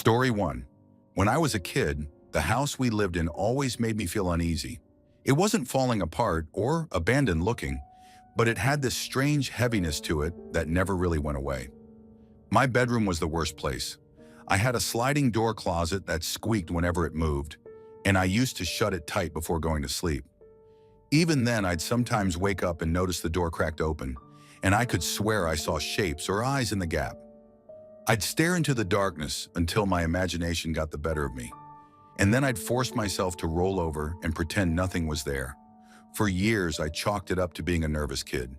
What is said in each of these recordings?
Story 1. When I was a kid, the house we lived in always made me feel uneasy. It wasn't falling apart or abandoned looking, but it had this strange heaviness to it that never really went away. My bedroom was the worst place. I had a sliding door closet that squeaked whenever it moved, and I used to shut it tight before going to sleep. Even then, I'd sometimes wake up and notice the door cracked open, and I could swear I saw shapes or eyes in the gap. I'd stare into the darkness until my imagination got the better of me, and then I'd force myself to roll over and pretend nothing was there. For years, I chalked it up to being a nervous kid.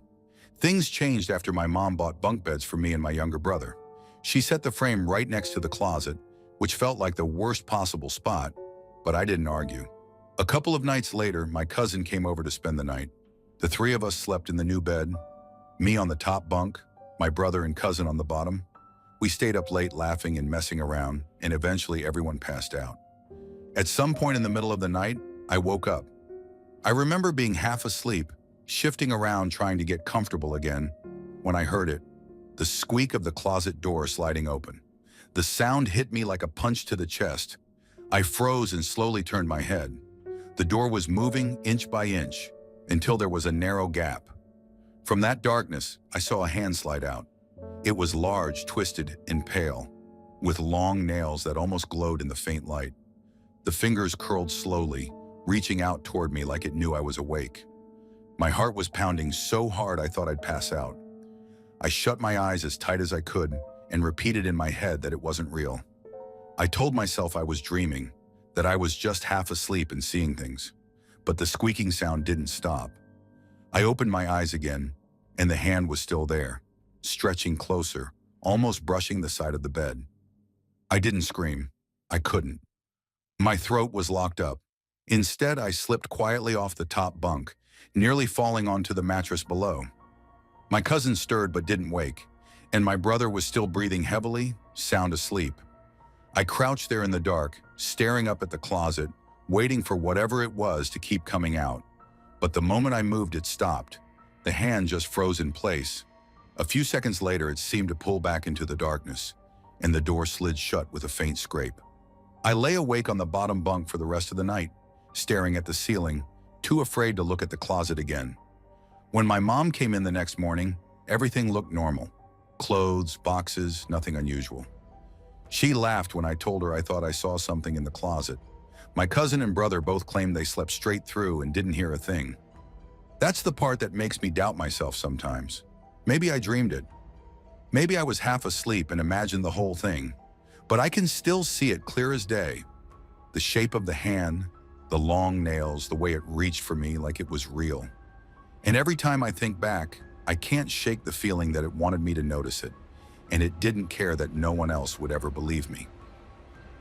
Things changed after my mom bought bunk beds for me and my younger brother. She set the frame right next to the closet, which felt like the worst possible spot, but I didn't argue. A couple of nights later, my cousin came over to spend the night. The three of us slept in the new bed, me on the top bunk, my brother and cousin on the bottom. We stayed up late laughing and messing around, and eventually everyone passed out. At some point in the middle of the night, I woke up. I remember being half asleep, shifting around trying to get comfortable again, when I heard it, the squeak of the closet door sliding open. The sound hit me like a punch to the chest. I froze and slowly turned my head. The door was moving inch by inch until there was a narrow gap. From that darkness, I saw a hand slide out. It was large, twisted, and pale, with long nails that almost glowed in the faint light. The fingers curled slowly, reaching out toward me like it knew I was awake. My heart was pounding so hard I thought I'd pass out. I shut my eyes as tight as I could and repeated in my head that it wasn't real. I told myself I was dreaming, that I was just half asleep and seeing things. But the squeaking sound didn't stop. I opened my eyes again, and the hand was still there, stretching closer, almost brushing the side of the bed. I didn't scream. I couldn't. My throat was locked up. Instead, I slipped quietly off the top bunk, nearly falling onto the mattress below. My cousin stirred but didn't wake, and my brother was still breathing heavily, sound asleep. I crouched there in the dark, staring up at the closet, waiting for whatever it was to keep coming out. But the moment I moved, it stopped. The hand just froze in place. A few seconds later, it seemed to pull back into the darkness, and the door slid shut with a faint scrape. I lay awake on the bottom bunk for the rest of the night, staring at the ceiling, too afraid to look at the closet again. When my mom came in the next morning, everything looked normal. Clothes, boxes, nothing unusual. She laughed when I told her I thought I saw something in the closet. My cousin and brother both claimed they slept straight through and didn't hear a thing. That's the part that makes me doubt myself sometimes. Maybe I dreamed it. Maybe I was half asleep and imagined the whole thing. But I can still see it clear as day. The shape of the hand, the long nails, the way it reached for me like it was real. And every time I think back, I can't shake the feeling that it wanted me to notice it, and it didn't care that no one else would ever believe me.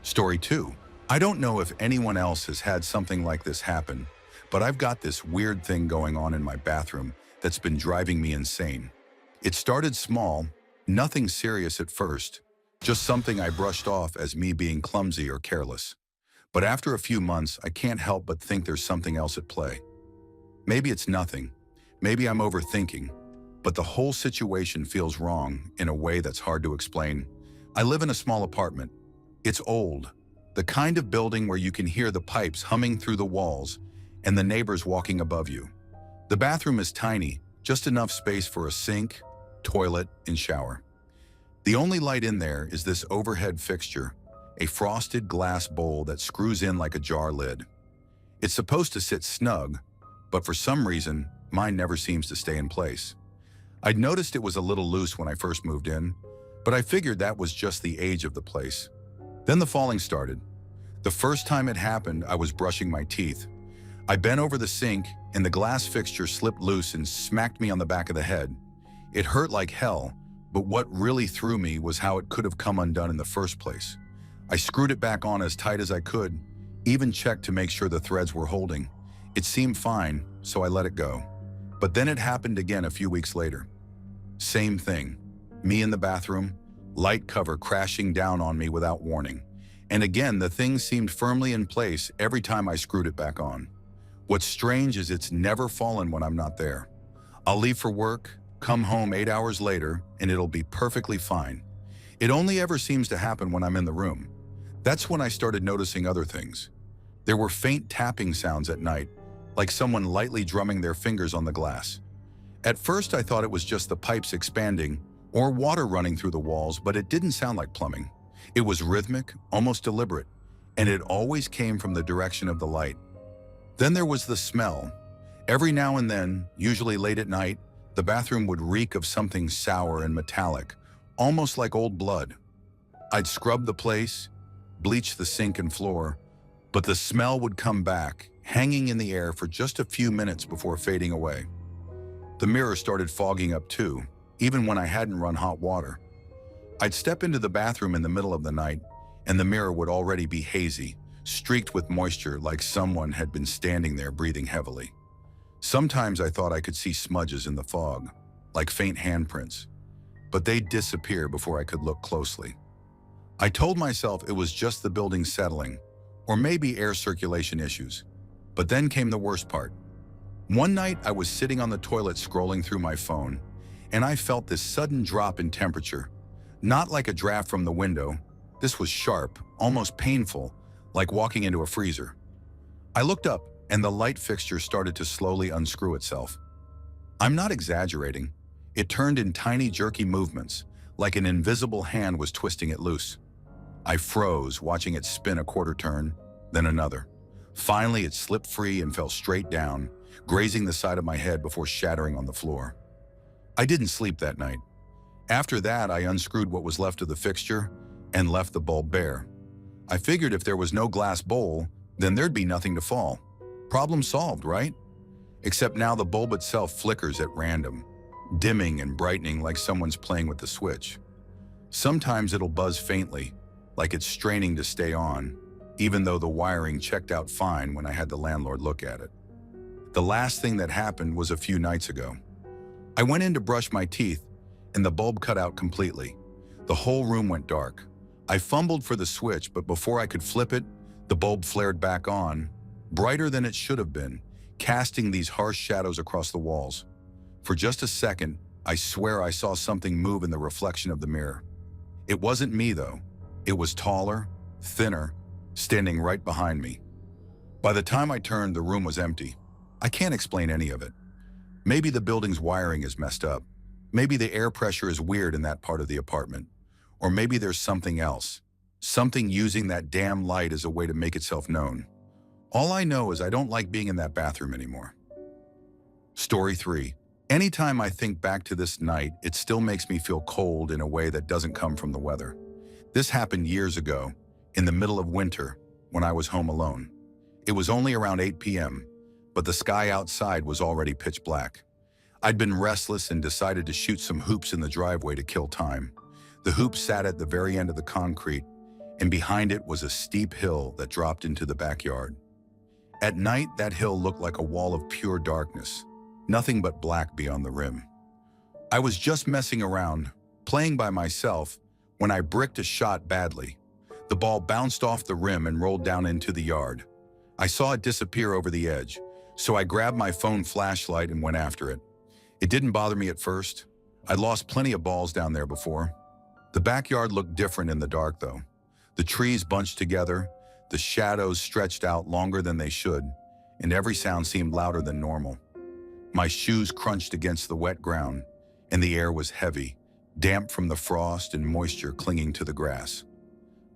Story 2. I don't know if anyone else has had something like this happen, but I've got this weird thing going on in my bathroom that's been driving me insane. It started small, nothing serious at first, just something I brushed off as me being clumsy or careless. But after a few months, I can't help but think there's something else at play. Maybe it's nothing. Maybe I'm overthinking. But the whole situation feels wrong in a way that's hard to explain. I live in a small apartment. It's old, the kind of building where you can hear the pipes humming through the walls and the neighbors walking above you. The bathroom is tiny, just enough space for a sink, toilet, and shower. The only light in there is this overhead fixture, a frosted glass bowl that screws in like a jar lid. It's supposed to sit snug, but for some reason, mine never seems to stay in place. I'd noticed it was a little loose when I first moved in, but I figured that was just the age of the place. Then the falling started. The first time it happened, I was brushing my teeth. I bent over the sink, and the glass fixture slipped loose and smacked me on the back of the head. It hurt like hell, but what really threw me was how it could have come undone in the first place. I screwed it back on as tight as I could, even checked to make sure the threads were holding. It seemed fine, so I let it go. But then it happened again a few weeks later. Same thing. Me in the bathroom, light cover crashing down on me without warning. And again, the thing seemed firmly in place every time I screwed it back on. What's strange is it's never fallen when I'm not there. I'll leave for work, come home 8 hours later, and it'll be perfectly fine. It only ever seems to happen when I'm in the room. That's when I started noticing other things. There were faint tapping sounds at night, like someone lightly drumming their fingers on the glass. At first, I thought it was just the pipes expanding or water running through the walls, but it didn't sound like plumbing. It was rhythmic, almost deliberate, and it always came from the direction of the light. Then there was the smell. Every now and then, usually late at night, the bathroom would reek of something sour and metallic, almost like old blood. I'd scrub the place, bleach the sink and floor, but the smell would come back, hanging in the air for just a few minutes before fading away. The mirror started fogging up too, even when I hadn't run hot water. I'd step into the bathroom in the middle of the night, and the mirror would already be hazy, streaked with moisture like someone had been standing there breathing heavily. Sometimes I thought I could see smudges in the fog, like faint handprints, but they'd disappear before I could look closely. I told myself it was just the building settling, or maybe air circulation issues. But then came the worst part. One night I was sitting on the toilet scrolling through my phone, and I felt this sudden drop in temperature. Not like a draft from the window. This was sharp, almost painful, like walking into a freezer. I looked up, and the light fixture started to slowly unscrew itself. I'm not exaggerating. It turned in tiny jerky movements, like an invisible hand was twisting it loose. I froze, watching it spin a quarter turn, then another. Finally, it slipped free and fell straight down, grazing the side of my head before shattering on the floor. I didn't sleep that night. After that, I unscrewed what was left of the fixture and left the bulb bare. I figured if there was no glass bowl, then there'd be nothing to fall. Problem solved, right? Except now the bulb itself flickers at random, dimming and brightening like someone's playing with the switch. Sometimes it'll buzz faintly, like it's straining to stay on, even though the wiring checked out fine when I had the landlord look at it. The last thing that happened was a few nights ago. I went in to brush my teeth, and the bulb cut out completely. The whole room went dark. I fumbled for the switch, but before I could flip it, the bulb flared back on, brighter than it should have been, casting these harsh shadows across the walls. For just a second, I swear I saw something move in the reflection of the mirror. It wasn't me, though. It was taller, thinner, standing right behind me. By the time I turned, the room was empty. I can't explain any of it. Maybe the building's wiring is messed up. Maybe the air pressure is weird in that part of the apartment. Or maybe there's something else. Something using that damn light as a way to make itself known. All I know is I don't like being in that bathroom anymore. Story 3. Anytime I think back to this night, it still makes me feel cold in a way that doesn't come from the weather. This happened years ago, in the middle of winter, when I was home alone. It was only around 8 p.m., but the sky outside was already pitch black. I'd been restless and decided to shoot some hoops in the driveway to kill time. The hoop sat at the very end of the concrete, and behind it was a steep hill that dropped into the backyard. At night, that hill looked like a wall of pure darkness, nothing but black beyond the rim. I was just messing around, playing by myself, when I bricked a shot badly. The ball bounced off the rim and rolled down into the yard. I saw it disappear over the edge, so I grabbed my phone flashlight and went after it. It didn't bother me at first. I'd lost plenty of balls down there before. The backyard looked different in the dark, though. The trees bunched together, the shadows stretched out longer than they should, and every sound seemed louder than normal. My shoes crunched against the wet ground, and the air was heavy, damp from the frost and moisture clinging to the grass.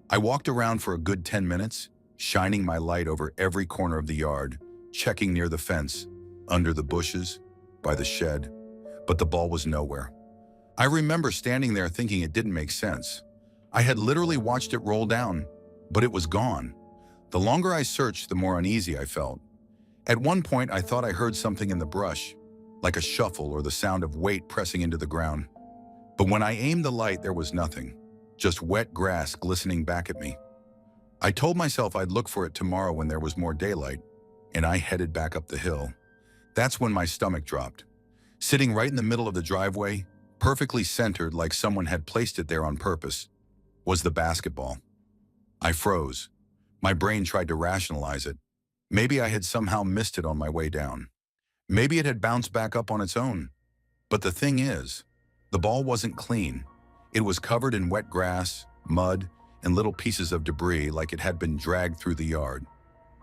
I walked around for a good 10 minutes, shining my light over every corner of the yard, checking near the fence, under the bushes, by the shed, but the ball was nowhere. I remember standing there thinking it didn't make sense. I had literally watched it roll down, but it was gone. The longer I searched, the more uneasy I felt. At one point, I thought I heard something in the brush, like a shuffle or the sound of weight pressing into the ground. But when I aimed the light, there was nothing, just wet grass glistening back at me. I told myself I'd look for it tomorrow when there was more daylight, and I headed back up the hill. That's when my stomach dropped. Sitting right in the middle of the driveway, perfectly centered like someone had placed it there on purpose, was the basketball. I froze. My brain tried to rationalize it. Maybe I had somehow missed it on my way down. Maybe it had bounced back up on its own. But the thing is, the ball wasn't clean. It was covered in wet grass, mud, and little pieces of debris like it had been dragged through the yard.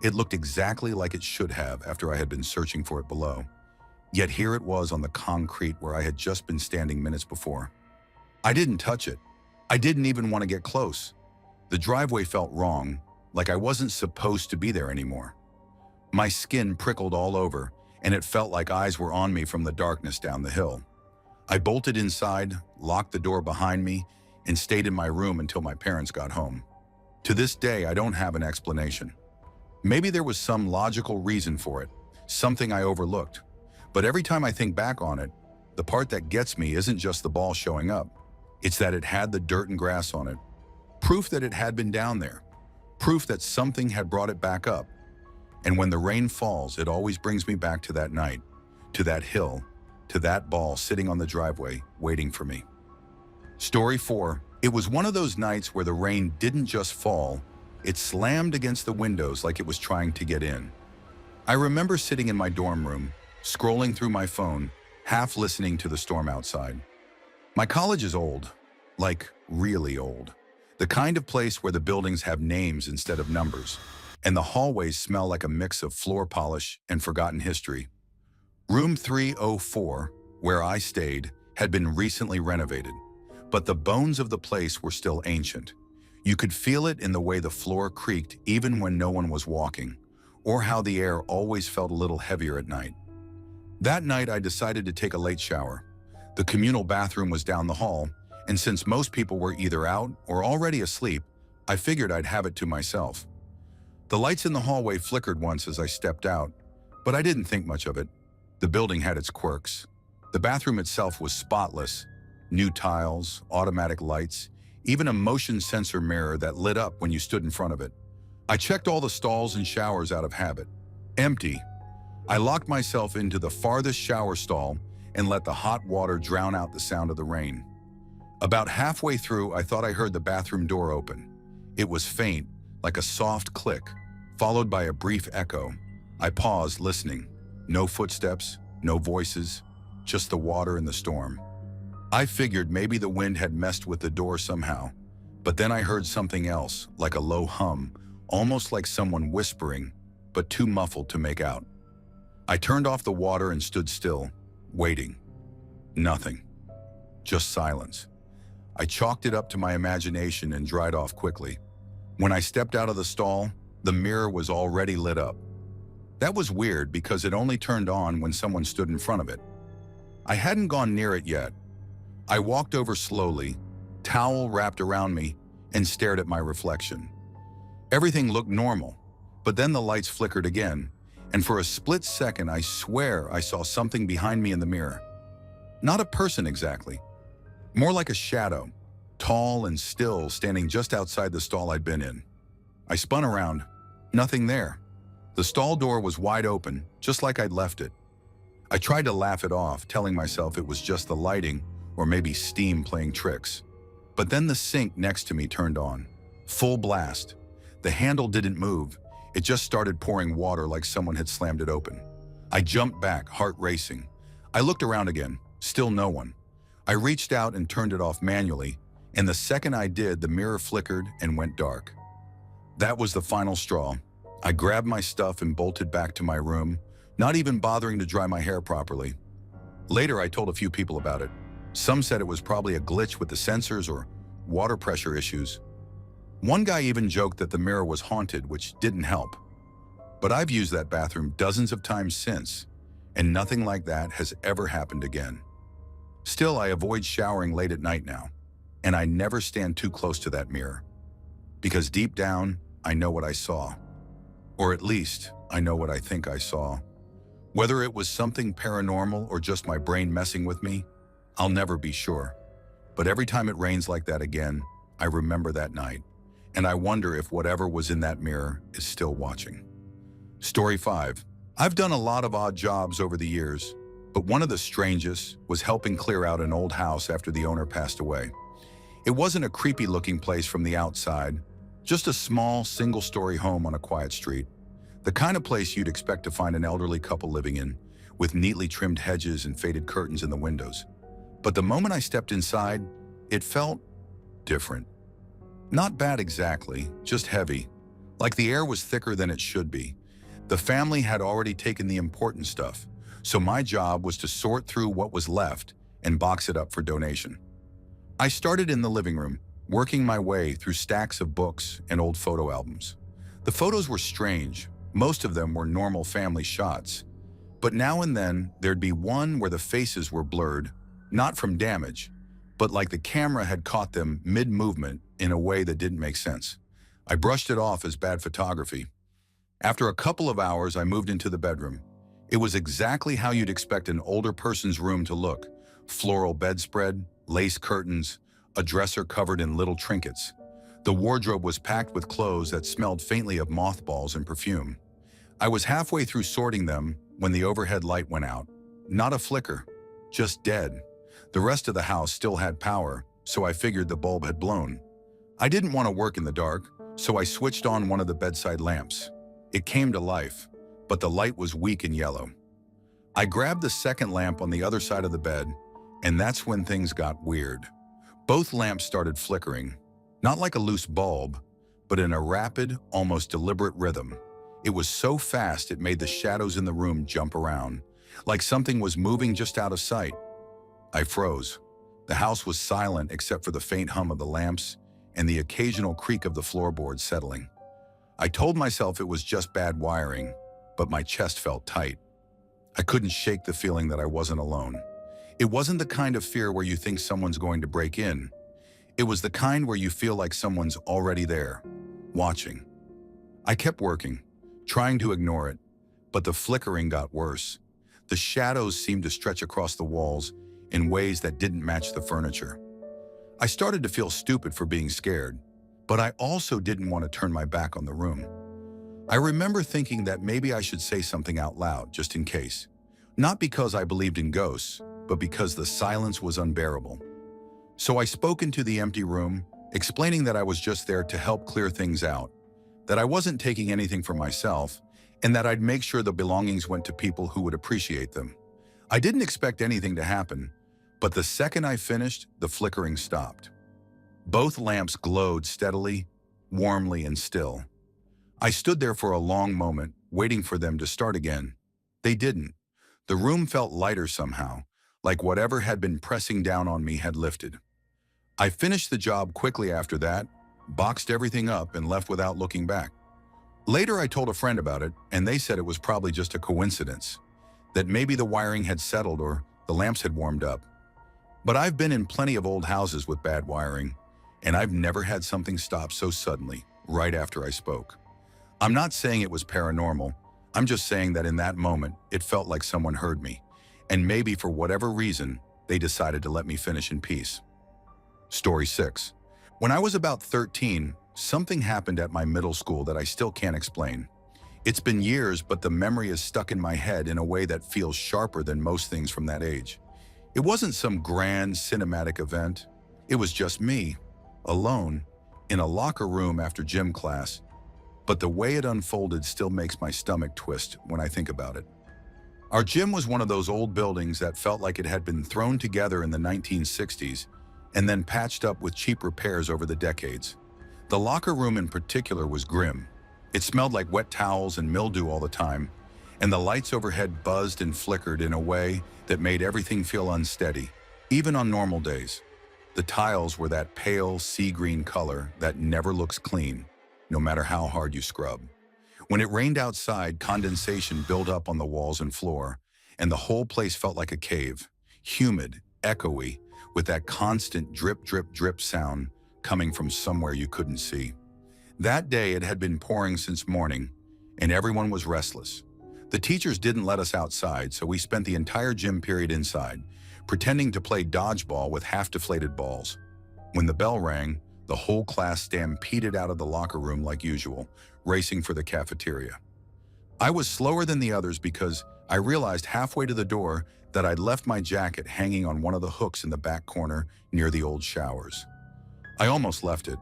It looked exactly like it should have after I had been searching for it below. Yet here it was on the concrete where I had just been standing minutes before. I didn't touch it. I didn't even want to get close. The driveway felt wrong, like I wasn't supposed to be there anymore. My skin prickled all over, and it felt like eyes were on me from the darkness down the hill. I bolted inside, locked the door behind me, and stayed in my room until my parents got home. To this day, I don't have an explanation. Maybe there was some logical reason for it, something I overlooked. But every time I think back on it, the part that gets me isn't just the ball showing up. It's that it had the dirt and grass on it. Proof that it had been down there. Proof that something had brought it back up. And when the rain falls, it always brings me back to that night, to that hill, to that ball sitting on the driveway, waiting for me. Story 4. It was one of those nights where the rain didn't just fall, it slammed against the windows like it was trying to get in. I remember sitting in my dorm room, scrolling through my phone, half listening to the storm outside. My college is old, like really old. The kind of place where the buildings have names instead of numbers, and the hallways smell like a mix of floor polish and forgotten history. Room 304, where I stayed, had been recently renovated, but the bones of the place were still ancient. You could feel it in the way the floor creaked even when no one was walking, or how the air always felt a little heavier at night. That night, I decided to take a late shower. The communal bathroom was down the hall, and since most people were either out or already asleep, I figured I'd have it to myself. The lights in the hallway flickered once as I stepped out, but I didn't think much of it. The building had its quirks. The bathroom itself was spotless. New tiles, automatic lights, even a motion sensor mirror that lit up when you stood in front of it. I checked all the stalls and showers out of habit. Empty. I locked myself into the farthest shower stall and let the hot water drown out the sound of the rain. About halfway through, I thought I heard the bathroom door open. It was faint, like a soft click, followed by a brief echo. I paused, listening. No footsteps, no voices, just the water and the storm. I figured maybe the wind had messed with the door somehow, but then I heard something else, like a low hum, almost like someone whispering, but too muffled to make out. I turned off the water and stood still, waiting. Nothing. Just silence. I chalked it up to my imagination and dried off quickly. When I stepped out of the stall, the mirror was already lit up. That was weird because it only turned on when someone stood in front of it. I hadn't gone near it yet. I walked over slowly, towel wrapped around me, and stared at my reflection. Everything looked normal, but then the lights flickered again, and for a split second I swear I saw something behind me in the mirror. Not a person exactly, more like a shadow, tall and still, standing just outside the stall I'd been in. I spun around, nothing there. The stall door was wide open, just like I'd left it. I tried to laugh it off, telling myself it was just the lighting or maybe steam playing tricks. But then the sink next to me turned on, full blast. The handle didn't move, it just started pouring water like someone had slammed it open. I jumped back, heart racing. I looked around again, still no one. I reached out and turned it off manually, and the second I did, the mirror flickered and went dark. That was the final straw. I grabbed my stuff and bolted back to my room, not even bothering to dry my hair properly. Later, I told a few people about it. Some said it was probably a glitch with the sensors or water pressure issues. One guy even joked that the mirror was haunted, which didn't help. But I've used that bathroom dozens of times since, and nothing like that has ever happened again. Still, I avoid showering late at night now, and I never stand too close to that mirror. Because deep down, I know what I saw. Or at least, I know what I think I saw. Whether it was something paranormal or just my brain messing with me, I'll never be sure. But every time it rains like that again, I remember that night, and I wonder if whatever was in that mirror is still watching. Story 5. I've done a lot of odd jobs over the years, but one of the strangest was helping clear out an old house after the owner passed away. It wasn't a creepy-looking place from the outside, just a small, single-story home on a quiet street. The kind of place you'd expect to find an elderly couple living in, with neatly trimmed hedges and faded curtains in the windows. But the moment I stepped inside, it felt different. Not bad exactly, just heavy. Like the air was thicker than it should be. The family had already taken the important stuff, so my job was to sort through what was left and box it up for donation. I started in the living room, working my way through stacks of books and old photo albums. The photos were strange. Most of them were normal family shots. But now and then, there'd be one where the faces were blurred, not from damage, but like the camera had caught them mid-movement in a way that didn't make sense. I brushed it off as bad photography. After a couple of hours, I moved into the bedroom. It was exactly how you'd expect an older person's room to look. Floral bedspread, lace curtains, a dresser covered in little trinkets. The wardrobe was packed with clothes that smelled faintly of mothballs and perfume. I was halfway through sorting them when the overhead light went out. Not a flicker, just dead. The rest of the house still had power, so I figured the bulb had blown. I didn't want to work in the dark, so I switched on one of the bedside lamps. It came to life, but the light was weak and yellow. I grabbed the second lamp on the other side of the bed, and that's when things got weird. Both lamps started flickering, not like a loose bulb, but in a rapid, almost deliberate rhythm. It was so fast it made the shadows in the room jump around, like something was moving just out of sight. I froze. The house was silent except for the faint hum of the lamps and the occasional creak of the floorboards settling. I told myself it was just bad wiring, but my chest felt tight. I couldn't shake the feeling that I wasn't alone. It wasn't the kind of fear where you think someone's going to break in. It was the kind where you feel like someone's already there, watching. I kept working, trying to ignore it, but the flickering got worse. The shadows seemed to stretch across the walls in ways that didn't match the furniture. I started to feel stupid for being scared, but I also didn't want to turn my back on the room. I remember thinking that maybe I should say something out loud, just in case. Not because I believed in ghosts, but because the silence was unbearable. So I spoke into the empty room, explaining that I was just there to help clear things out, that I wasn't taking anything for myself, and that I'd make sure the belongings went to people who would appreciate them. I didn't expect anything to happen, but the second I finished, the flickering stopped. Both lamps glowed steadily, warmly, and still. I stood there for a long moment, waiting for them to start again. They didn't. The room felt lighter somehow, like whatever had been pressing down on me had lifted. I finished the job quickly after that, boxed everything up, and left without looking back. Later, I told a friend about it, and they said it was probably just a coincidence, that maybe the wiring had settled or the lamps had warmed up. But I've been in plenty of old houses with bad wiring, and I've never had something stop so suddenly, right after I spoke. I'm not saying it was paranormal. I'm just saying that in that moment, it felt like someone heard me, and maybe for whatever reason, they decided to let me finish in peace. Story 6. When I was about 13, something happened at my middle school that I still can't explain. It's been years, but the memory is stuck in my head in a way that feels sharper than most things from that age. It wasn't some grand cinematic event. It was just me, alone, in a locker room after gym class. But the way it unfolded still makes my stomach twist when I think about it. Our gym was one of those old buildings that felt like it had been thrown together in the 1960s and then patched up with cheap repairs over the decades. The locker room in particular was grim. It smelled like wet towels and mildew all the time, and the lights overhead buzzed and flickered in a way that made everything feel unsteady, even on normal days. The tiles were that pale sea green color that never looks clean, no matter how hard you scrub. When it rained outside, condensation built up on the walls and floor, and the whole place felt like a cave, humid, echoey, with that constant drip, drip, drip sound coming from somewhere you couldn't see. That day it had been pouring since morning, and everyone was restless. The teachers didn't let us outside, so we spent the entire gym period inside, pretending to play dodgeball with half-deflated balls. When the bell rang, the whole class stampeded out of the locker room like usual, racing for the cafeteria. I was slower than the others because I realized halfway to the door that I'd left my jacket hanging on one of the hooks in the back corner near the old showers. I almost left it,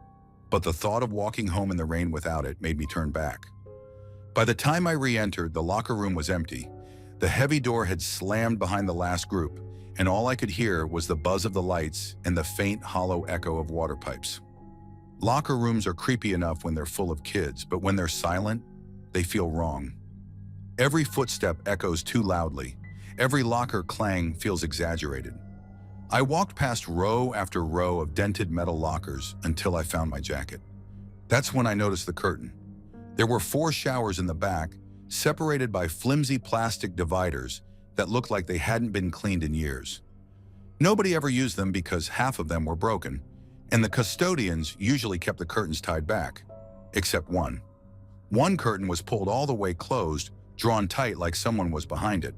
but the thought of walking home in the rain without it made me turn back. By the time I re-entered, the locker room was empty. The heavy door had slammed behind the last group, and all I could hear was the buzz of the lights and the faint, hollow echo of water pipes. Locker rooms are creepy enough when they're full of kids, but when they're silent, they feel wrong. Every footstep echoes too loudly. Every locker clang feels exaggerated. I walked past row after row of dented metal lockers until I found my jacket. That's when I noticed the curtain. There were 4 showers in the back, separated by flimsy plastic dividers that looked like they hadn't been cleaned in years. Nobody ever used them because half of them were broken, and the custodians usually kept the curtains tied back, except one. One curtain was pulled all the way closed, drawn tight like someone was behind it.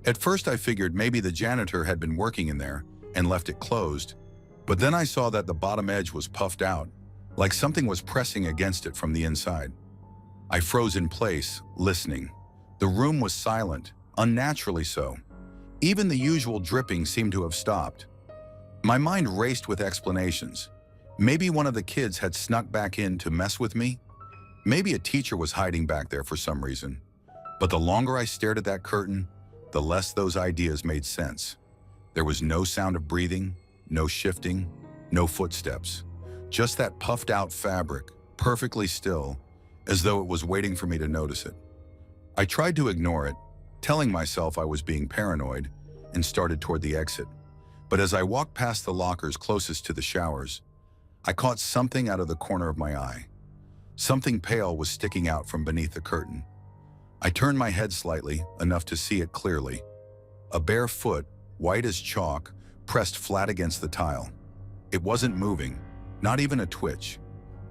At first I figured maybe the janitor had been working in there and left it closed, but then I saw that the bottom edge was puffed out, like something was pressing against it from the inside. I froze in place, listening. The room was silent, unnaturally so. Even the usual dripping seemed to have stopped. My mind raced with explanations. Maybe one of the kids had snuck back in to mess with me. Maybe a teacher was hiding back there for some reason. But the longer I stared at that curtain, the less those ideas made sense. There was no sound of breathing, no shifting, no footsteps. Just that puffed out fabric, perfectly still, as though it was waiting for me to notice it. I tried to ignore it, telling myself I was being paranoid, and started toward the exit. But as I walked past the lockers closest to the showers, I caught something out of the corner of my eye. Something pale was sticking out from beneath the curtain. I turned my head slightly, enough to see it clearly. A bare foot, white as chalk, pressed flat against the tile. It wasn't moving, not even a twitch.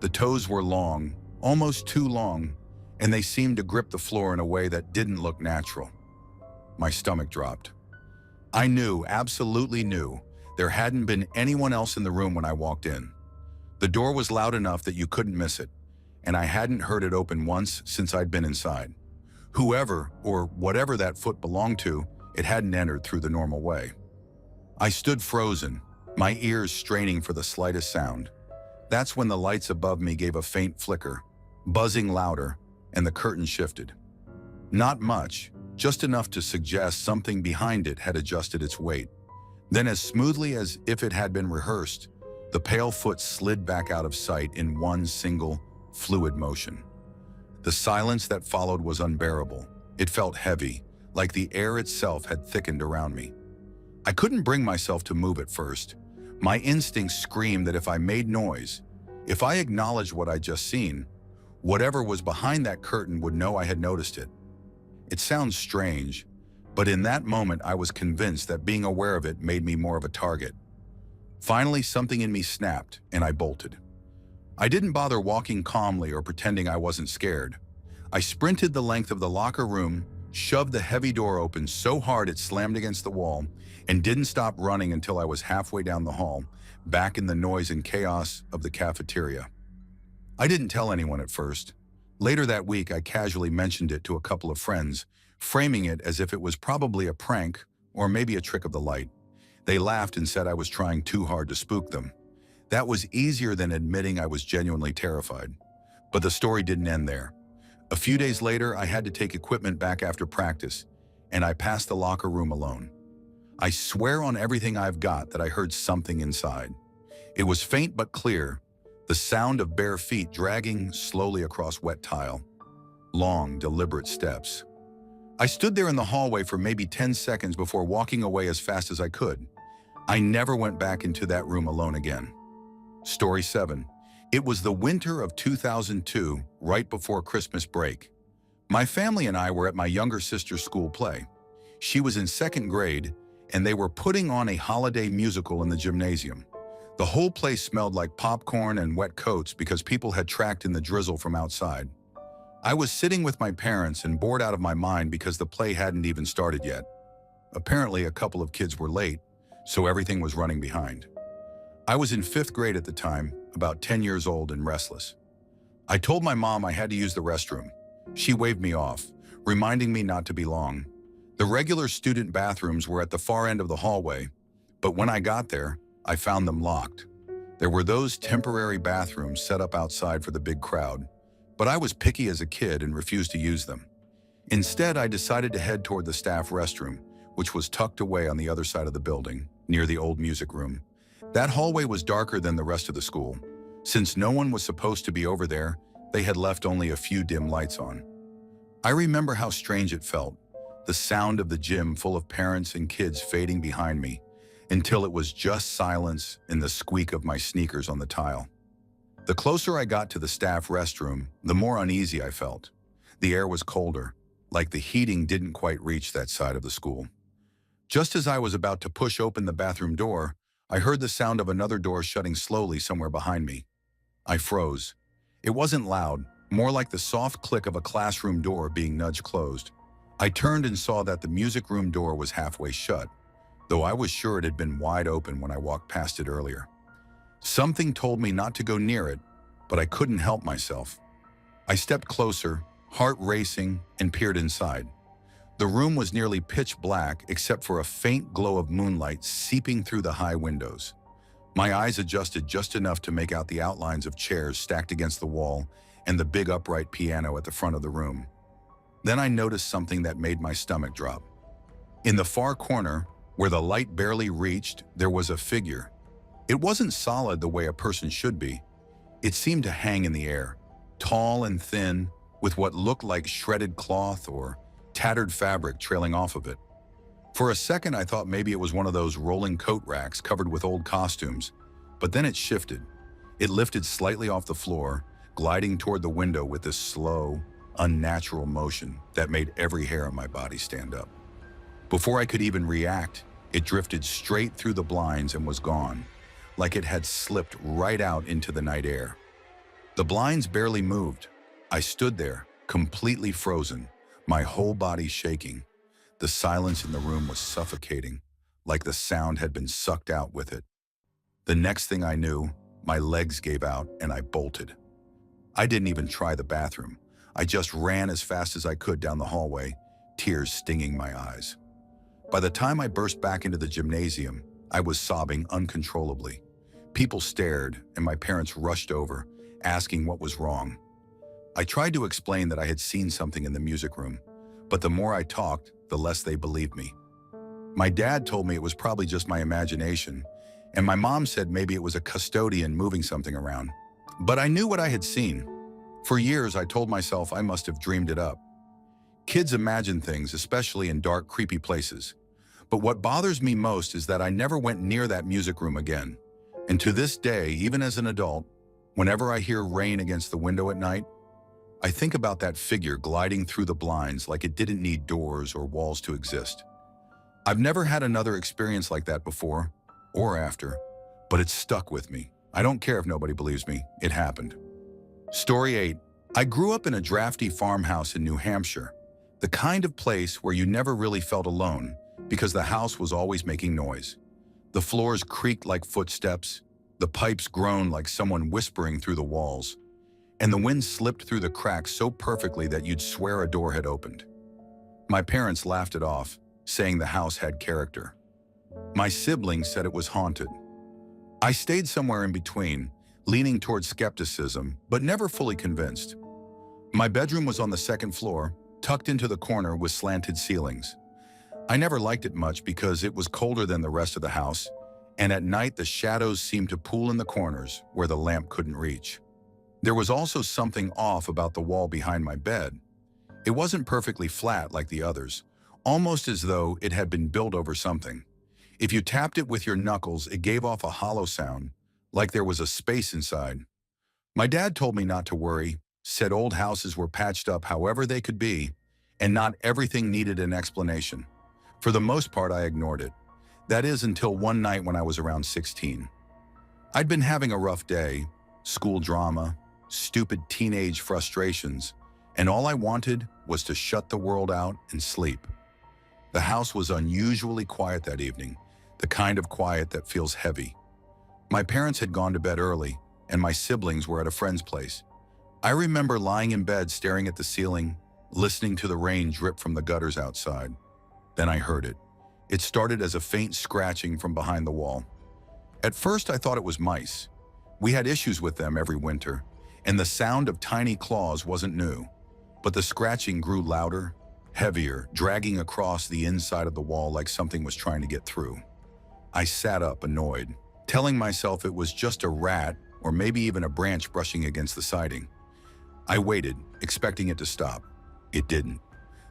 The toes were long, almost too long, and they seemed to grip the floor in a way that didn't look natural. My stomach dropped. I knew, absolutely knew, there hadn't been anyone else in the room when I walked in. The door was loud enough that you couldn't miss it, and I hadn't heard it open once since I'd been inside. Whoever, or whatever that foot belonged to, it hadn't entered through the normal way. I stood frozen, my ears straining for the slightest sound. That's when the lights above me gave a faint flicker, buzzing louder, and the curtain shifted. Not much, just enough to suggest something behind it had adjusted its weight. Then, as smoothly as if it had been rehearsed, the pale foot slid back out of sight in one single, fluid motion. The silence that followed was unbearable. It felt heavy, like the air itself had thickened around me. I couldn't bring myself to move at first. My instincts screamed that if I made noise, if I acknowledged what I'd just seen, whatever was behind that curtain would know I had noticed it. It sounds strange, but in that moment I was convinced that being aware of it made me more of a target. Finally, something in me snapped, and I bolted. I didn't bother walking calmly or pretending I wasn't scared. I sprinted the length of the locker room, shoved the heavy door open so hard it slammed against the wall, and didn't stop running until I was halfway down the hall, back in the noise and chaos of the cafeteria. I didn't tell anyone at first. Later that week, I casually mentioned it to a couple of friends, framing it as if it was probably a prank or maybe a trick of the light. They laughed and said I was trying too hard to spook them. That was easier than admitting I was genuinely terrified. But the story didn't end there. A few days later, I had to take equipment back after practice, and I passed the locker room alone. I swear on everything I've got that I heard something inside. It was faint but clear, the sound of bare feet dragging slowly across wet tile. Long, deliberate steps. I stood there in the hallway for maybe 10 seconds before walking away as fast as I could. I never went back into that room alone again. Story 7. It was the winter of 2002, right before Christmas break. My family and I were at my younger sister's school play. She was in 2nd grade, and they were putting on a holiday musical in the gymnasium. The whole place smelled like popcorn and wet coats because people had tracked in the drizzle from outside. I was sitting with my parents and bored out of my mind because the play hadn't even started yet. Apparently, a couple of kids were late, so everything was running behind. I was in 5th grade at the time, about 10 years old and restless. I told my mom I had to use the restroom. She waved me off, reminding me not to be long. The regular student bathrooms were at the far end of the hallway, but when I got there, I found them locked. There were those temporary bathrooms set up outside for the big crowd, but I was picky as a kid and refused to use them. Instead, I decided to head toward the staff restroom, which was tucked away on the other side of the building, near the old music room. That hallway was darker than the rest of the school, Since no one was supposed to be over there, they had left only a few dim lights on. I remember how strange it felt, the sound of the gym full of parents and kids fading behind me, until it was just silence and the squeak of my sneakers on the tile. The closer I got to the staff restroom, the more uneasy I felt. The air was colder, like the heating didn't quite reach that side of the school. Just as I was about to push open the bathroom door, I heard the sound of another door shutting slowly somewhere behind me. I froze. It wasn't loud, more like the soft click of a classroom door being nudged closed. I turned and saw that the music room door was halfway shut, though I was sure it had been wide open when I walked past it earlier. Something told me not to go near it, but I couldn't help myself. I stepped closer, heart racing, and peered inside. The room was nearly pitch black except for a faint glow of moonlight seeping through the high windows. My eyes adjusted just enough to make out the outlines of chairs stacked against the wall and the big upright piano at the front of the room. Then I noticed something that made my stomach drop. In the far corner, where the light barely reached, there was a figure. It wasn't solid the way a person should be. It seemed to hang in the air, tall and thin, with what looked like shredded cloth or tattered fabric trailing off of it. For a second, I thought maybe it was one of those rolling coat racks covered with old costumes, but then it shifted. It lifted slightly off the floor, gliding toward the window with this slow, unnatural motion that made every hair on my body stand up. Before I could even react, it drifted straight through the blinds and was gone, like it had slipped right out into the night air. The blinds barely moved. I stood there, completely frozen, my whole body shaking. The silence in the room was suffocating, like the sound had been sucked out with it. The next thing I knew, my legs gave out and I bolted. I didn't even try the bathroom. I just ran as fast as I could down the hallway, tears stinging my eyes. By the time I burst back into the gymnasium, I was sobbing uncontrollably. People stared and my parents rushed over, asking what was wrong. I tried to explain that I had seen something in the music room, but the more I talked, the less they believed me. My dad told me it was probably just my imagination, and my mom said maybe it was a custodian moving something around. But I knew what I had seen. For years, I told myself I must have dreamed it up. Kids imagine things, especially in dark, creepy places. But what bothers me most is that I never went near that music room again. And to this day, even as an adult, whenever I hear rain against the window at night, I think about that figure gliding through the blinds like it didn't need doors or walls to exist. I've never had another experience like that before or after, but it's stuck with me. I don't care if nobody believes me, it happened. Story 8. I grew up in a drafty farmhouse in New Hampshire, the kind of place where you never really felt alone because the house was always making noise. The floors creaked like footsteps, the pipes groaned like someone whispering through the walls, and the wind slipped through the cracks so perfectly that you'd swear a door had opened. My parents laughed it off, saying the house had character. My siblings said it was haunted. I stayed somewhere in between, leaning towards skepticism, but never fully convinced. My bedroom was on the second floor, tucked into the corner with slanted ceilings. I never liked it much because it was colder than the rest of the house, and at night the shadows seemed to pool in the corners where the lamp couldn't reach. There was also something off about the wall behind my bed. It wasn't perfectly flat like the others, almost as though it had been built over something. If you tapped it with your knuckles, it gave off a hollow sound, like there was a space inside. My dad told me not to worry, said old houses were patched up however they could be, and not everything needed an explanation. For the most part, I ignored it. That is, until one night when I was around 16. I'd been having a rough day, school drama, stupid teenage frustrations, and all I wanted was to shut the world out and sleep. The house was unusually quiet that evening, the kind of quiet that feels heavy. My parents had gone to bed early, and my siblings were at a friend's place. I remember lying in bed staring at the ceiling, listening to the rain drip from the gutters outside. Then I heard it. It started as a faint scratching from behind the wall. At first, I thought it was mice. We had issues with them every winter, and the sound of tiny claws wasn't new. But the scratching grew louder, heavier, dragging across the inside of the wall like something was trying to get through. I sat up, annoyed, telling myself it was just a rat or maybe even a branch brushing against the siding. I waited, expecting it to stop. It didn't.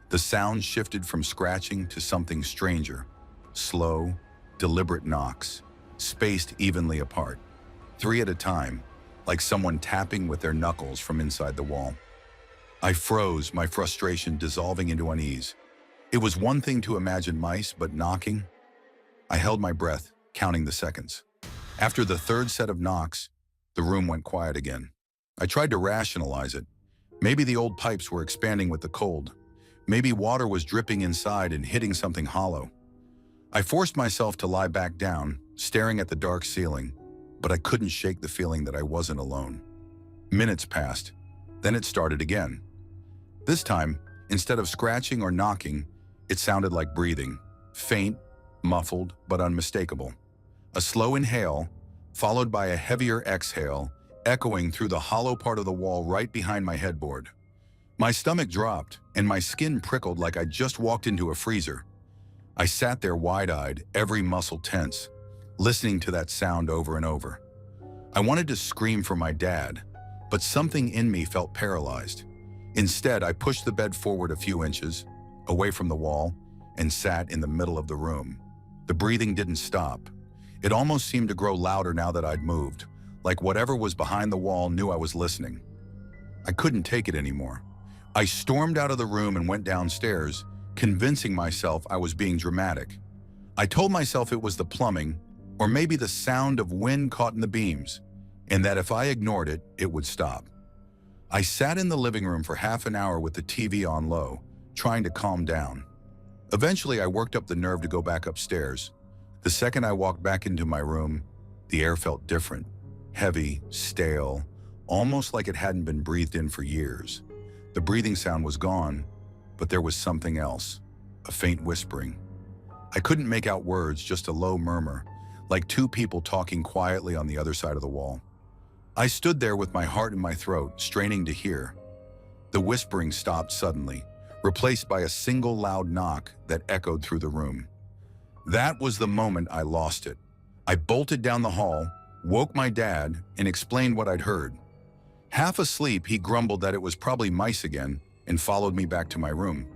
The sound shifted from scratching to something stranger. Slow, deliberate knocks, spaced evenly apart, 3 at a time, like someone tapping with their knuckles from inside the wall. I froze, my frustration dissolving into unease. It was one thing to imagine mice, but knocking? I held my breath, counting the seconds. After the 3rd set of knocks, the room went quiet again. I tried to rationalize it. Maybe the old pipes were expanding with the cold. Maybe water was dripping inside and hitting something hollow. I forced myself to lie back down, staring at the dark ceiling, but I couldn't shake the feeling that I wasn't alone. Minutes passed, then it started again. This time, instead of scratching or knocking, it sounded like breathing, faint, muffled, but unmistakable. A slow inhale, followed by a heavier exhale, echoing through the hollow part of the wall right behind my headboard. My stomach dropped, and my skin prickled like I just walked into a freezer. I sat there wide-eyed, every muscle tense, listening to that sound over and over. I wanted to scream for my dad, but something in me felt paralyzed. Instead, I pushed the bed forward a few inches, away from the wall, and sat in the middle of the room. The breathing didn't stop. It almost seemed to grow louder now that I'd moved, like whatever was behind the wall knew I was listening. I couldn't take it anymore. I stormed out of the room and went downstairs, convincing myself I was being dramatic. I told myself it was the plumbing, or maybe the sound of wind caught in the beams, and that if I ignored it, it would stop. I sat in the living room for half an hour with the TV on low, trying to calm down. Eventually, I worked up the nerve to go back upstairs. The second I walked back into my room, the air felt different, heavy, stale, almost like it hadn't been breathed in for years. The breathing sound was gone, but there was something else, a faint whispering. I couldn't make out words, just a low murmur, like 2 people talking quietly on the other side of the wall. I stood there with my heart in my throat, straining to hear. The whispering stopped suddenly, replaced by a single loud knock that echoed through the room. That was the moment I lost it. I bolted down the hall, woke my dad, and explained what I'd heard. Half asleep, he grumbled that it was probably mice again and followed me back to my room.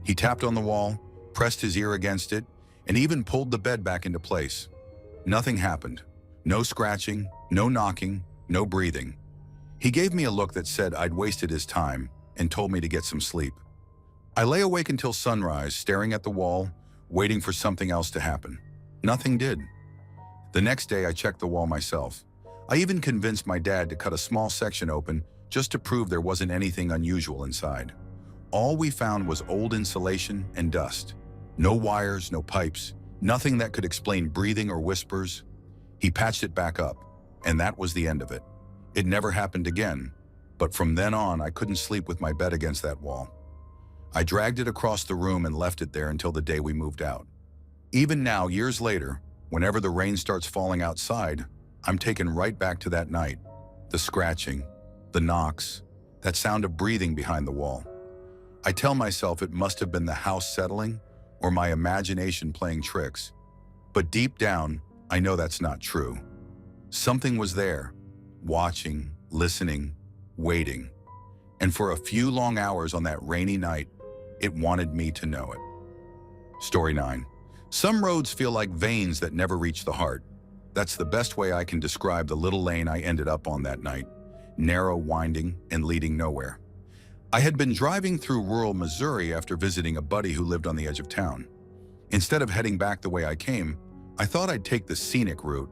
He tapped on the wall, pressed his ear against it, and even pulled the bed back into place. Nothing happened. No scratching, no knocking, no breathing. He gave me a look that said I'd wasted his time and told me to get some sleep. I lay awake until sunrise, staring at the wall, waiting for something else to happen. Nothing did. The next day, I checked the wall myself. I even convinced my dad to cut a small section open just to prove there wasn't anything unusual inside. All we found was old insulation and dust. No wires, no pipes, nothing that could explain breathing or whispers. He patched it back up, and that was the end of it. It never happened again, but from then on, I couldn't sleep with my bed against that wall. I dragged it across the room and left it there until the day we moved out. Even now, years later, whenever the rain starts falling outside, I'm taken right back to that night. The scratching, the knocks, that sound of breathing behind the wall. I tell myself it must have been the house settling or my imagination playing tricks. But deep down, I know that's not true. Something was there, watching, listening, waiting. And for a few long hours on that rainy night, it wanted me to know it. Story 9. Some roads feel like veins that never reach the heart. That's the best way I can describe the little lane I ended up on that night. Narrow, winding, and leading nowhere. I had been driving through rural Missouri after visiting a buddy who lived on the edge of town. Instead of heading back the way I came, I thought I'd take the scenic route.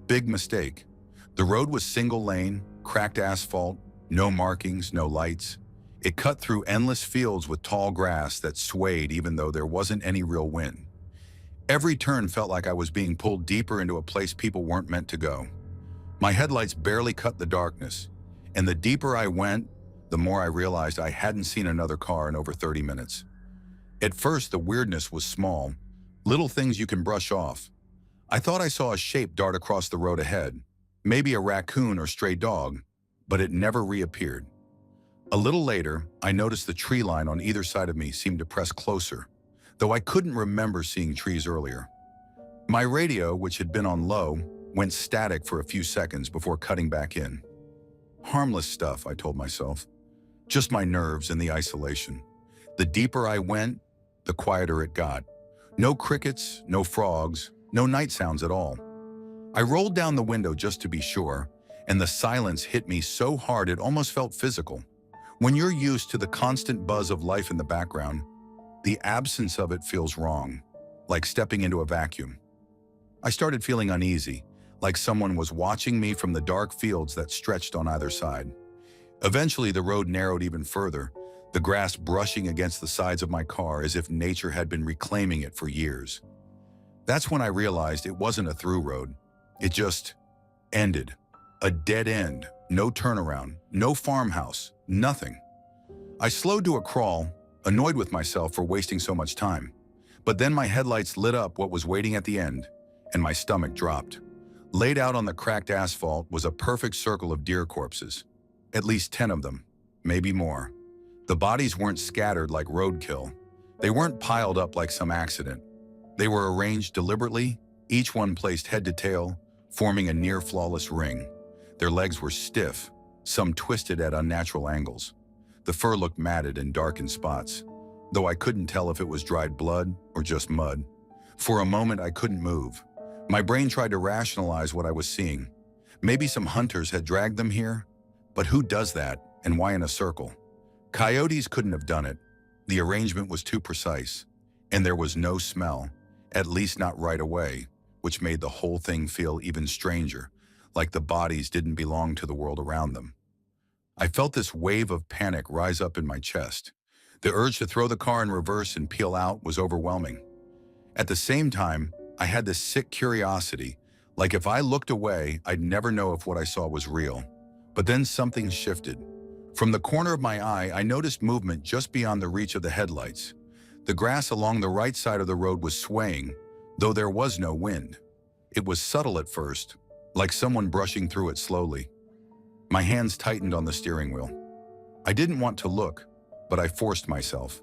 Big mistake. The road was single lane, cracked asphalt, no markings, no lights. It cut through endless fields with tall grass that swayed even though there wasn't any real wind. Every turn felt like I was being pulled deeper into a place people weren't meant to go. My headlights barely cut the darkness, and the deeper I went, the more I realized I hadn't seen another car in over 30 minutes. At first, the weirdness was small, little things you can brush off. I thought I saw a shape dart across the road ahead, maybe a raccoon or stray dog, but it never reappeared. A little later, I noticed the tree line on either side of me seemed to press closer, though I couldn't remember seeing trees earlier. My radio, which had been on low, went static for a few seconds before cutting back in. Harmless stuff, I told myself. Just my nerves and the isolation. The deeper I went, the quieter it got. No crickets, no frogs, no night sounds at all. I rolled down the window just to be sure, and the silence hit me so hard it almost felt physical. When you're used to the constant buzz of life in the background, the absence of it feels wrong, like stepping into a vacuum. I started feeling uneasy, like someone was watching me from the dark fields that stretched on either side. Eventually, the road narrowed even further, the grass brushing against the sides of my car as if nature had been reclaiming it for years. That's when I realized it wasn't a through road. It just ended. A dead end, no turnaround, no farmhouse, nothing. I slowed to a crawl, annoyed with myself for wasting so much time. But then my headlights lit up what was waiting at the end, and my stomach dropped. Laid out on the cracked asphalt was a perfect circle of deer corpses. At least 10 of them, maybe more. The bodies weren't scattered like roadkill. They weren't piled up like some accident. They were arranged deliberately, each one placed head to tail, forming a near-flawless ring. Their legs were stiff, some twisted at unnatural angles. The fur looked matted and dark in spots, though I couldn't tell if it was dried blood or just mud. For a moment, I couldn't move. My brain tried to rationalize what I was seeing. Maybe some hunters had dragged them here, but who does that, and why in a circle? Coyotes couldn't have done it. The arrangement was too precise, and there was no smell, at least not right away, which made the whole thing feel even stranger, like the bodies didn't belong to the world around them. I felt this wave of panic rise up in my chest. The urge to throw the car in reverse and peel out was overwhelming. At the same time, I had this sick curiosity, like if I looked away, I'd never know if what I saw was real. But then something shifted. From the corner of my eye, I noticed movement just beyond the reach of the headlights. The grass along the right side of the road was swaying, though there was no wind. It was subtle at first, like someone brushing through it slowly. My hands tightened on the steering wheel. I didn't want to look, but I forced myself.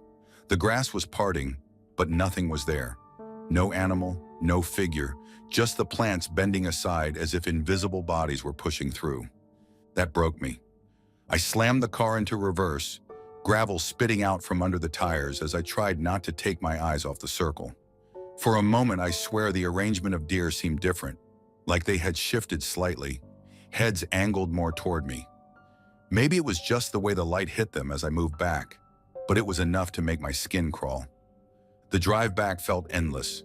The grass was parting, but nothing was there. No animal, no figure, just the plants bending aside as if invisible bodies were pushing through. That broke me. I slammed the car into reverse, gravel spitting out from under the tires as I tried not to take my eyes off the circle. For a moment, I swear the arrangement of deer seemed different, like they had shifted slightly, heads angled more toward me. Maybe it was just the way the light hit them as I moved back, but it was enough to make my skin crawl. The drive back felt endless.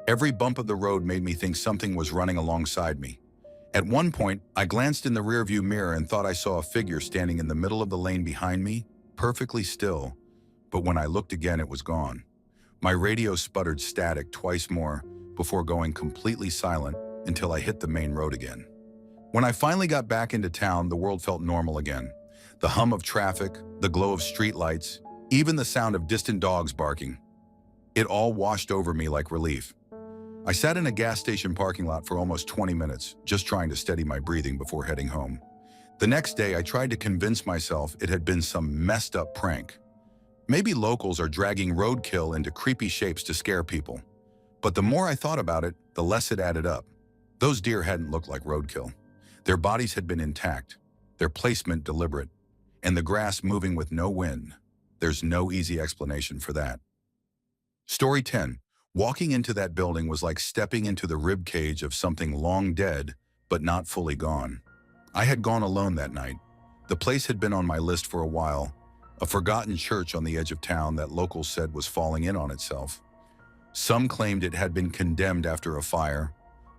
Every bump of the road made me think something was running alongside me. At one point, I glanced in the rearview mirror and thought I saw a figure standing in the middle of the lane behind me, perfectly still, but when I looked again, it was gone. My radio sputtered static twice more before going completely silent until I hit the main road again. When I finally got back into town, the world felt normal again. The hum of traffic, the glow of streetlights, even the sound of distant dogs barking. It all washed over me like relief. I sat in a gas station parking lot for almost 20 minutes, just trying to steady my breathing before heading home. The next day, I tried to convince myself it had been some messed up prank. Maybe locals are dragging roadkill into creepy shapes to scare people. But the more I thought about it, the less it added up. Those deer hadn't looked like roadkill. Their bodies had been intact, their placement deliberate, and the grass moving with no wind. There's no easy explanation for that. Story 10. Walking into that building was like stepping into the rib cage of something long dead, but not fully gone. I had gone alone that night. The place had been on my list for a while, a forgotten church on the edge of town that locals said was falling in on itself. Some claimed it had been condemned after a fire.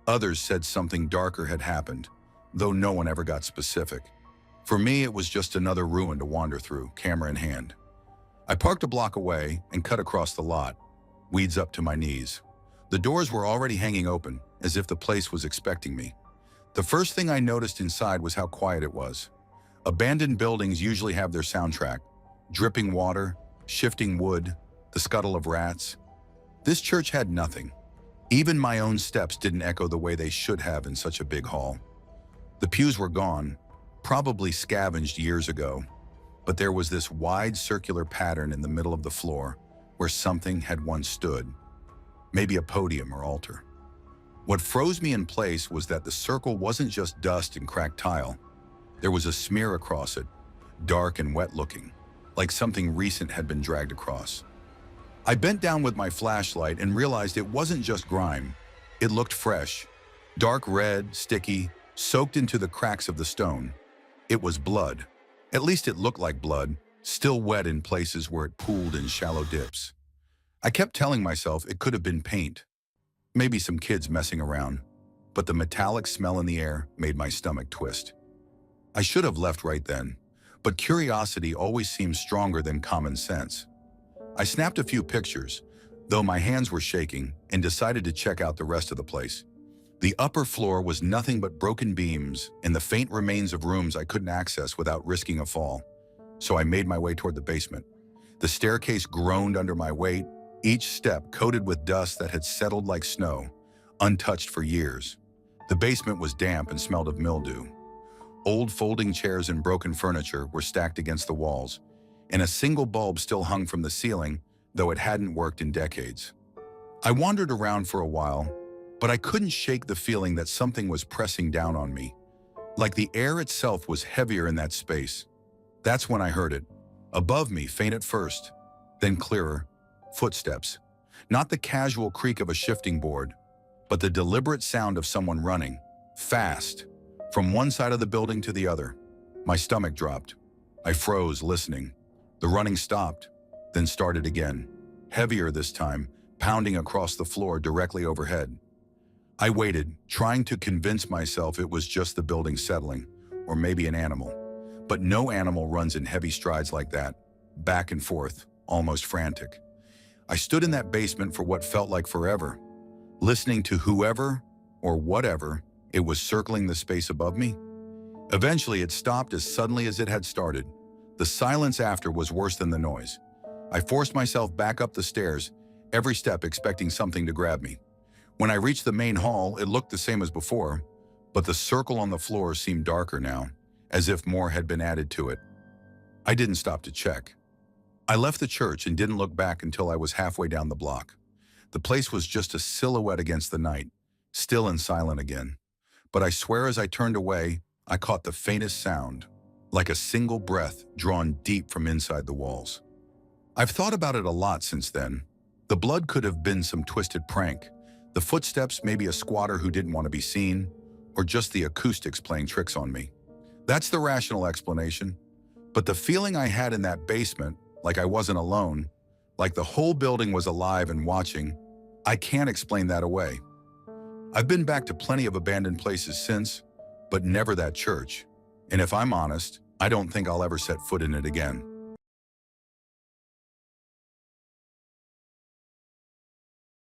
Others said something darker had happened, though no one ever got specific. For me, it was just another ruin to wander through, camera in hand. I parked a block away and cut across the lot, weeds up to my knees. The doors were already hanging open, as if the place was expecting me. The first thing I noticed inside was how quiet it was. Abandoned buildings usually have their soundtrack: dripping water, shifting wood, the scuttle of rats. This church had nothing. Even my own steps didn't echo the way they should have in such a big hall. The pews were gone, probably scavenged years ago, but there was this wide circular pattern in the middle of the floor where something had once stood, maybe a podium or altar. What froze me in place was that the circle wasn't just dust and cracked tile. There was a smear across it, dark and wet looking, like something recent had been dragged across. I bent down with my flashlight and realized it wasn't just grime. It looked fresh, dark red, sticky, soaked into the cracks of the stone. It was blood. At least it looked like blood, still wet in places where it pooled in shallow dips. I kept telling myself it could have been paint, maybe some kids messing around, but the metallic smell in the air made my stomach twist. I should have left right then, but curiosity always seems stronger than common sense. I snapped a few pictures, though my hands were shaking, and decided to check out the rest of the place. The upper floor was nothing but broken beams and the faint remains of rooms I couldn't access without risking a fall. So I made my way toward the basement. The staircase groaned under my weight, each step coated with dust that had settled like snow, untouched for years. The basement was damp and smelled of mildew. Old folding chairs and broken furniture were stacked against the walls, and a single bulb still hung from the ceiling, though it hadn't worked in decades. I wandered around for a while, but I couldn't shake the feeling that something was pressing down on me, like the air itself was heavier in that space. That's when I heard it. Above me, faint at first, then clearer, footsteps. Not the casual creak of a shifting board, but the deliberate sound of someone running, fast, from one side of the building to the other. My stomach dropped. I froze, listening. The running stopped, then started again, heavier this time, pounding across the floor directly overhead. I waited, trying to convince myself it was just the building settling, or maybe an animal. But no animal runs in heavy strides like that, back and forth, almost frantic. I stood in that basement for what felt like forever, listening to whoever or whatever it was circling the space above me. Eventually, it stopped as suddenly as it had started. The silence after was worse than the noise. I forced myself back up the stairs, every step expecting something to grab me. When I reached the main hall, it looked the same as before, but the circle on the floor seemed darker now, as if more had been added to it. I didn't stop to check. I left the church and didn't look back until I was halfway down the block. The place was just a silhouette against the night, still and silent again. But I swear as I turned away, I caught the faintest sound, like a single breath drawn deep from inside the walls. I've thought about it a lot since then. The blood could have been some twisted prank. The footsteps, maybe a squatter who didn't want to be seen, or just the acoustics playing tricks on me. That's the rational explanation. But the feeling I had in that basement, like I wasn't alone, like the whole building was alive and watching, I can't explain that away. I've been back to plenty of abandoned places since, but never that church. And if I'm honest, I don't think I'll ever set foot in it again.